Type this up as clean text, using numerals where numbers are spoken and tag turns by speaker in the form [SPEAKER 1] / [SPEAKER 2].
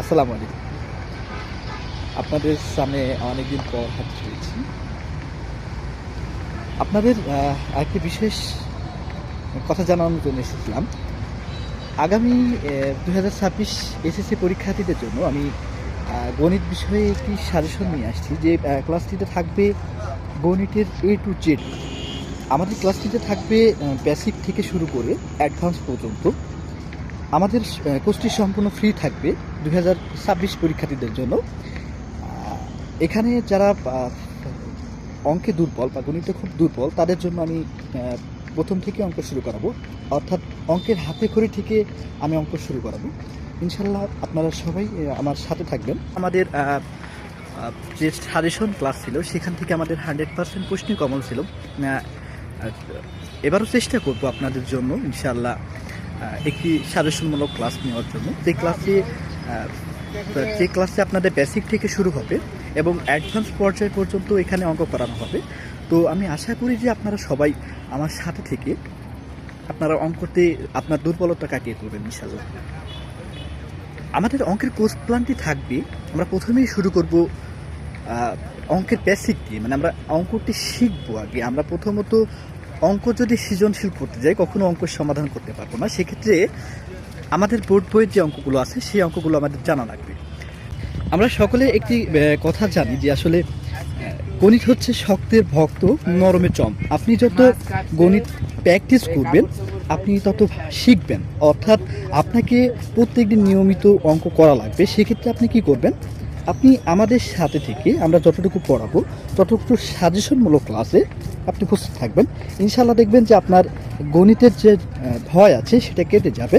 [SPEAKER 1] আসসালামু আলাইকুম। আপনাদের সামনে অনেকদিন পর হাজির হয়েছি। আপনাদের আরেকটি বিশেষ কথা জানানোর জন্য এসেছিলাম। আগামী ২০২৬ এসএসসি পরীক্ষার্থীদের জন্য আমি গণিত বিষয়ে একটি সাজেশন নিয়ে আসছি যে ক্লাসটিতে থাকবে গণিতের A to Z। আমাদের ক্লাসটিতে থাকবে বেসিক থেকে শুরু করে অ্যাডভান্স পর্যন্ত। আমাদের কোর্সটি সম্পূর্ণ ফ্রি থাকবে ২০২৬ পরীক্ষার্থীদের জন্য। এখানে যারা অঙ্কে দুর্বল বা গণিতে খুব দুর্বল তাদের জন্য আমি প্রথম থেকে অঙ্ক শুরু করাবো, অর্থাৎ অঙ্কের হাতে খড়ি থেকে আমি অঙ্ক শুরু করাবো। ইনশাল্লাহ আপনারা সবাই আমার সাথে থাকবেন। আমাদের যে সাজেশন ক্লাস ছিল সেখান থেকে আমাদের 100% প্রশ্নই কমন ছিল। এবারও চেষ্টা করব আপনাদের জন্য ইনশাল্লাহ একটি সাজেশনমূলক ক্লাস নেওয়ার জন্য। যে ক্লাসে আপনাদের বেসিক থেকে শুরু হবে এবং অ্যাডভান্স পর্যায় পর্যন্ত এখানে অঙ্ক করানো হবে। তো আমি আশা করি যে আপনারা সবাই আমার সাথে থেকে আপনারা অঙ্কতে আপনার দুর্বলতা কাটিয়ে তুলবেন ইনশাল্লাহ। আমাদের অঙ্কের কোর্স প্ল্যানটি থাকবে, আমরা প্রথমেই শুরু করব অঙ্কের বেসিক দিয়ে, মানে আমরা অঙ্কটি শিখবো আগে। আমরা প্রথমত অঙ্ক যদি সৃজনশীল করতে যাই কখনো অঙ্কের সমাধান করতে পারবো না, সেক্ষেত্রে আমাদের বোর্ড বইয়ের যে অঙ্কগুলো আছে সেই অঙ্কগুলো আমাদের জানা লাগবে। আমরা সকলে একটি কথা জানি যে আসলে গণিত হচ্ছে শক্তের ভক্ত নরমের চম। আপনি যত গণিত প্র্যাকটিস করবেন আপনি তত শিখবেন, অর্থাৎ আপনাকে প্রত্যেকদিন নিয়মিত অঙ্ক করা লাগবে। সেক্ষেত্রে আপনি কি করবেন, আপনি আমাদের সাথে থেকে আমরা যতটুকু পড়াবো ততটুকু সাজেশনমূলক ক্লাসে আপনি উপস্থিত থাকবেন। ইনশাল্লাহ দেখবেন যে আপনার গণিতের যে ভয় আছে সেটা কেটে যাবে